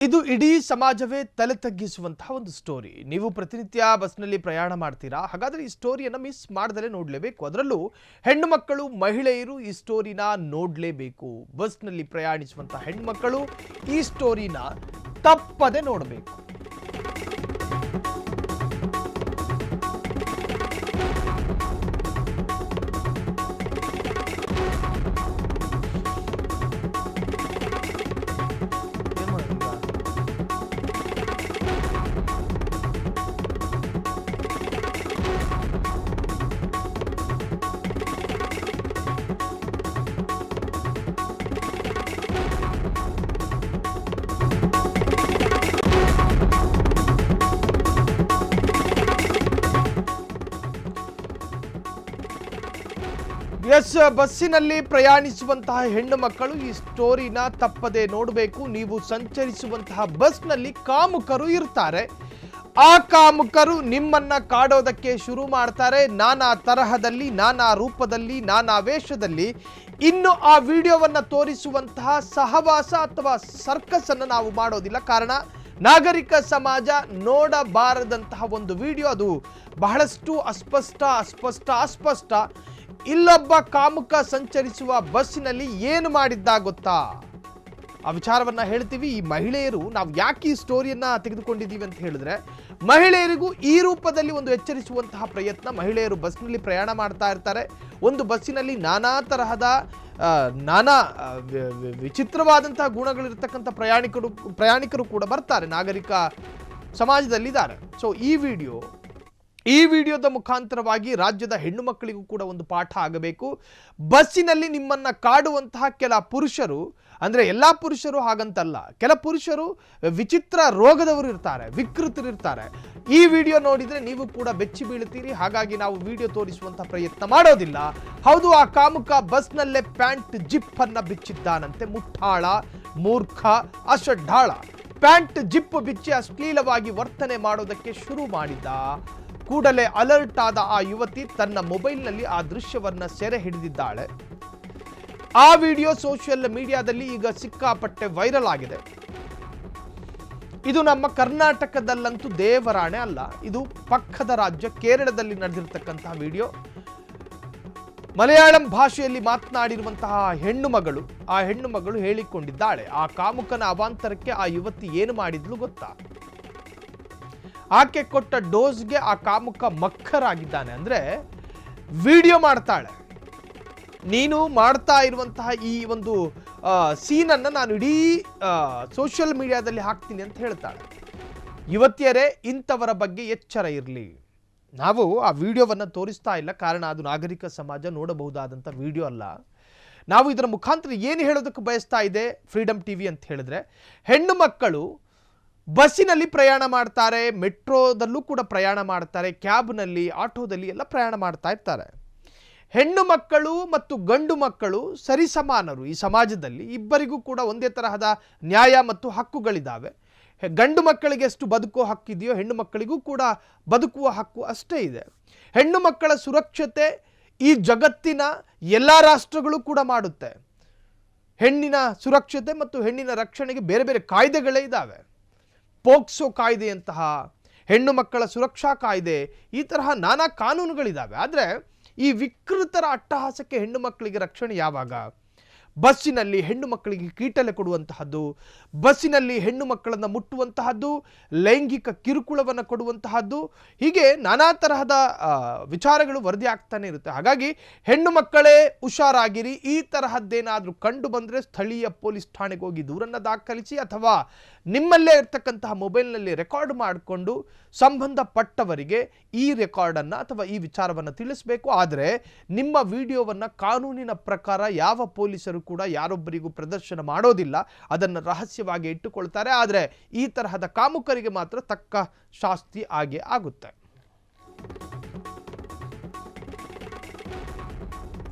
ಇದು ಇಡೀ ಸಮಾಜವೇ ತಲೆ ತಗ್ಗಿಸುವಂತಹ ಒಂದು ಸ್ಟೋರಿ. ನೀವು ಪ್ರತಿನಿತ್ಯ ಬಸ್ನಲ್ಲಿ ಪ್ರಯಾಣ ಮಾಡ್ತೀರಾ, ಹಾಗಾದ್ರೆ ಈ ಸ್ಟೋರಿಯನ್ನು ಮಿಸ್ ಮಾಡದಲೇ ನೋಡಲೇಬೇಕು. ಅದರಲ್ಲೂ ಹೆಣ್ಣು ಮಕ್ಕಳು, ಮಹಿಳೆಯರು ಈ ಸ್ಟೋರಿನ ನೋಡಲೇಬೇಕು. ಬಸ್ನಲ್ಲಿ ಪ್ರಯಾಣಿಸುವಂತಹ ಹೆಣ್ಣು ಮಕ್ಕಳು ಈ ಸ್ಟೋರಿನ ತಪ್ಪದೆ ನೋಡಬೇಕು. ಬಸ್ಸಿನಲ್ಲಿ ಪ್ರಯಾಣಿಸುವಂತಹ ಹೆಣ್ಣು ಮಕ್ಕಳು ಈ ಸ್ಟೋರಿನ ತಪ್ಪದೆ ನೋಡಬೇಕು. ನೀವು ಸಂಚರಿಸುವಂತಹ ಬಸ್ನಲ್ಲಿ ಕಾಮುಕರು ಇರ್ತಾರೆ. ಆ ಕಾಮುಕರು ನಿಮ್ಮನ್ನ ಕಾಡೋದಕ್ಕೆ ಶುರು ಮಾಡ್ತಾರೆ, ನಾನಾ ತರಹದಲ್ಲಿ, ನಾನಾ ರೂಪದಲ್ಲಿ, ನಾನಾ ವೇಷದಲ್ಲಿ. ಇನ್ನು ಆ ವಿಡಿಯೋವನ್ನ ತೋರಿಸುವಂತಹ ಸಹವಾಸ ಅಥವಾ ಸರ್ಕಸ್ ಅನ್ನು ನಾವು ಮಾಡೋದಿಲ್ಲ. ಕಾರಣ ನಾಗರಿಕ ಸಮಾಜ ನೋಡಬಾರದಂತಹ ಒಂದು ವಿಡಿಯೋ. ಅದು ಬಹಳಷ್ಟು ಅಸ್ಪಷ್ಟ. ಇಲ್ಲೊಬ್ಬ ಕಾಮುಕ ಸಂಚರಿಸುವ ಬಸ್ಸಿನಲ್ಲಿ ಏನು ಮಾಡಿದ್ದ ಗೊತ್ತಾ? ಆ ವಿಚಾರವನ್ನ ಹೇಳ್ತೀವಿ. ಈ ಮಹಿಳೆಯರು, ನಾವು ಯಾಕೆ ಈ ಸ್ಟೋರಿಯನ್ನ ತೆಗೆದುಕೊಂಡಿದ್ದೀವಿ ಅಂತ ಹೇಳಿದ್ರೆ, ಮಹಿಳೆಯರಿಗೂ ಈ ರೂಪದಲ್ಲಿ ಒಂದು ಎಚ್ಚರಿಸುವಂತಹ ಪ್ರಯತ್ನ. ಮಹಿಳೆಯರು ಬಸ್ನಲ್ಲಿ ಪ್ರಯಾಣ ಮಾಡ್ತಾ ಇರ್ತಾರೆ. ಒಂದು ಬಸ್ಸಿನಲ್ಲಿ ನಾನಾ ತರಹದ ನಾನಾ ವಿಚಿತ್ರವಾದಂತಹ ಗುಣಗಳಿರ್ತಕ್ಕಂಥ ಪ್ರಯಾಣಿಕರು ಕೂಡ ಬರ್ತಾರೆ, ನಾಗರಿಕ ಸಮಾಜದಲ್ಲಿದ್ದಾರೆ. ಸೊ ಈ ವಿಡಿಯೋದ ಮುಖಾಂತರವಾಗಿ ರಾಜ್ಯದ ಹೆಣ್ಣು ಮಕ್ಕಳಿಗೂ ಕೂಡ ಒಂದು ಪಾಠ ಆಗಬೇಕು. ಬಸ್ಸಿನಲ್ಲಿ ನಿಮ್ಮನ್ನ ಕಾಡುವಂತಹ ಕೆಲ ಪುರುಷರು, ಅಂದ್ರೆ ಎಲ್ಲಾ ಪುರುಷರು ಹಾಗಂತಲ್ಲ, ಕೆಲ ಪುರುಷರು ವಿಚಿತ್ರ ರೋಗದವರು ಇರ್ತಾರೆ, ವಿಕೃತರಿರ್ತಾರೆ. ಈ ವಿಡಿಯೋ ನೋಡಿದ್ರೆ ನೀವು ಕೂಡ ಬೆಚ್ಚಿ ಬೀಳ್ತೀರಿ. ಹಾಗಾಗಿ ನಾವು ವಿಡಿಯೋ ತೋರಿಸುವಂತಹ ಪ್ರಯತ್ನ ಮಾಡೋದಿಲ್ಲ. ಹೌದು, ಆ ಕಾಮುಕ ಬಸ್ನಲ್ಲೇ ಪ್ಯಾಂಟ್ ಜಿಪ್ ಅನ್ನ ಬಿಚ್ಚಿದ್ದಾನಂತೆ. ಮುಠಾಳ, ಮೂರ್ಖ, ಅಸಡ್ಡಾಳ. ಪ್ಯಾಂಟ್ ಜಿಪ್ ಬಿಚ್ಚಿ ಅಶ್ಲೀಲವಾಗಿ ವರ್ತನೆ ಮಾಡೋದಕ್ಕೆ ಶುರು ಮಾಡಿದ್ದ. ಕೂಡಲೇ ಅಲರ್ಟ್ ಆದ ಆ ಯುವತಿ ತನ್ನ ಮೊಬೈಲ್ನಲ್ಲಿ ಆ ದೃಶ್ಯವನ್ನ ಸೆರೆ ಹಿಡಿದಿದ್ದಾಳೆ. ಆ ವಿಡಿಯೋ ಸೋಷಿಯಲ್ ಮೀಡಿಯಾದಲ್ಲಿ ಈಗ ಸಿಕ್ಕಾಪಟ್ಟೆ ವೈರಲ್ ಆಗಿದೆ. ಇದು ನಮ್ಮ ಕರ್ನಾಟಕದಲ್ಲಂತೂ ದೇವರಾಣೆ ಅಲ್ಲ, ಇದು ಪಕ್ಕದ ರಾಜ್ಯ ಕೇರಳದಲ್ಲಿ ನಡೆದಿರತಕ್ಕಂತಹ ವಿಡಿಯೋ. ಮಲಯಾಳಂ ಭಾಷೆಯಲ್ಲಿ ಮಾತನಾಡಿರುವಂತಹ ಆ ಹೆಣ್ಣು ಮಗಳು ಹೇಳಿಕೊಂಡಿದ್ದಾಳೆ. ಆ ಕಾಮುಕನ ಅವಾಂತರಕ್ಕೆ ಆ ಯುವತಿ ಏನು ಮಾಡಿದ್ಲು ಗೊತ್ತಾ? ಆಕೆ ಕೊಟ್ಟ ಡೋಸ್ಗೆ ಆ ಕಾಮುಕ ಮಕ್ಕರಾಗಿದ್ದಾನೆ. ಅಂದ್ರೆ ವಿಡಿಯೋ ಮಾಡ್ತಾಳೆ, ನೀನು ಮಾಡ್ತಾ ಇರುವಂತಹ ಈ ಒಂದು ಸೀನನ್ನು ನಾನು ಇಡೀ ಸೋಷಿಯಲ್ ಮೀಡಿಯಾದಲ್ಲಿ ಹಾಕ್ತೀನಿ ಅಂತ ಹೇಳ್ತಾಳೆ. ಯುವತಿಯರೇ, ಇಂಥವರ ಬಗ್ಗೆ ಎಚ್ಚರ ಇರಲಿ. ನಾವು ಆ ವಿಡಿಯೋವನ್ನು ತೋರಿಸ್ತಾ ಇಲ್ಲ, ಕಾರಣ ಅದು ನಾಗರಿಕ ಸಮಾಜ ನೋಡಬಹುದಾದಂಥ ವಿಡಿಯೋ ಅಲ್ಲ. ನಾವು ಇದರ ಮುಖಾಂತರ ಏನು ಹೇಳೋದಕ್ಕೆ ಬಯಸ್ತಾ ಇದೆ ಫ್ರೀಡಮ್ ಟಿವಿ ಅಂತ ಹೇಳಿದ್ರೆ, ಹೆಣ್ಣು ಮಕ್ಕಳು ಬಸ್ಸಿನಲ್ಲಿ ಪ್ರಯಾಣ ಮಾಡ್ತಾರೆ, ಮೆಟ್ರೋದಲ್ಲೂ ಕೂಡ ಪ್ರಯಾಣ ಮಾಡ್ತಾರೆ, ಕ್ಯಾಬ್ನಲ್ಲಿ, ಆಟೋದಲ್ಲಿ ಎಲ್ಲ ಪ್ರಯಾಣ ಮಾಡ್ತಾ ಇರ್ತಾರೆ. ಹೆಣ್ಣು ಮಕ್ಕಳು ಮತ್ತು ಗಂಡು ಮಕ್ಕಳು ಸರಿಸಮಾನರು ಈ ಸಮಾಜದಲ್ಲಿ. ಇಬ್ಬರಿಗೂ ಕೂಡ ಒಂದೇ ತರಹದ ನ್ಯಾಯ ಮತ್ತು ಹಕ್ಕುಗಳಿದ್ದಾವೆ. ಗಂಡು ಮಕ್ಕಳಿಗೆ ಎಷ್ಟು ಬದುಕುವ ಹಕ್ಕಿದೆಯೋ ಹೆಣ್ಣು ಮಕ್ಕಳಿಗೂ ಕೂಡ ಬದುಕುವ ಹಕ್ಕು ಅಷ್ಟೇ ಇದೆ. ಹೆಣ್ಣು ಮಕ್ಕಳ ಸುರಕ್ಷತೆ ಈ ಜಗತ್ತಿನ ಎಲ್ಲ ರಾಷ್ಟ್ರಗಳು ಕೂಡ ಮಾಡುತ್ತೆ. ಹೆಣ್ಣಿನ ಸುರಕ್ಷತೆ ಮತ್ತು ಹೆಣ್ಣಿನ ರಕ್ಷಣೆಗೆ ಬೇರೆ ಬೇರೆ ಕಾಯ್ದೆಗಳೇ ಇದ್ದಾವೆ. ಪೋಕ್ಸೋ ಕಾಯ್ದೆಯಂತಹ, ಹೆಣ್ಣು ಮಕ್ಕಳ ಸುರಕ್ಷಾ ಕಾಯ್ದೆ, ಈ ತರಹ ನಾನಾ ಕಾನೂನುಗಳಿದ್ದಾವೆ. ಆದರೆ ಈ ವಿಕೃತರ ಅಟ್ಟಹಾಸಕ್ಕೆ ಹೆಣ್ಣು ಮಕ್ಕಳಿಗೆ ರಕ್ಷಣೆ ಯಾವಾಗ? ಬಸ್ಸಿನಲ್ಲಿ ಹೆಣ್ಣು ಮಕ್ಕಳಿಗೆ ಕೀಟಲೆ ಕೊಡುವಂತಹದ್ದು, ಬಸ್ಸಿನಲ್ಲಿ ಹೆಣ್ಣು ಮಕ್ಕಳನ್ನು ಮುಟ್ಟುವಂತಹದ್ದು, ಲೈಂಗಿಕ ಕಿರುಕುಳವನ್ನು ಕೊಡುವಂತಹದ್ದು, ಹೀಗೆ ನಾನಾ ತರಹದ ವಿಚಾರಗಳು ವರದಿ ಆಗ್ತಾನೆ ಇರುತ್ತೆ. ಹಾಗಾಗಿ ಹೆಣ್ಣು ಮಕ್ಕಳೇ ಹುಷಾರಾಗಿರಿ. ಈ ತರಹದ್ದೇನಾದರೂ ಕಂಡು ಬಂದರೆ ಸ್ಥಳೀಯ ಪೊಲೀಸ್ ಠಾಣೆಗೆ ಹೋಗಿ ದೂರನ್ನು ದಾಖಲಿಸಿ, ಅಥವಾ ನಿಮ್ಮಲ್ಲೇ ಇರ್ತಕ್ಕಂತಹ ಮೊಬೈಲ್ನಲ್ಲಿ ರೆಕಾರ್ಡ್ ಮಾಡಿಕೊಂಡು ಸಂಬಂಧಪಟ್ಟವರಿಗೆ ಈ ರೆಕಾರ್ಡನ್ನು ಅಥವಾ ಈ ವಿಚಾರವನ್ನು ತಿಳಿಸಬೇಕು. ಆದರೆ ನಿಮ್ಮ ವಿಡಿಯೋವನ್ನು ಕಾನೂನಿನ ಪ್ರಕಾರ ಯಾವ ಪೊಲೀಸರು ಕೂಡ ಯಾರೊಬ್ಬರಿಗೂ ಪ್ರದರ್ಶನ ಮಾಡೋದಿಲ್ಲ, ಅದನ್ನು ರಹಸ್ಯವಾಗಿ ಇಟ್ಟುಕೊಳ್ತಾರೆ. ಆದರೆ ಈ ತರಹದ ಕಾಮುಕರಿಗೆ ಮಾತ್ರ ತಕ್ಕ ಶಾಸ್ತಿ ಆಗೇ ಆಗುತ್ತೆ.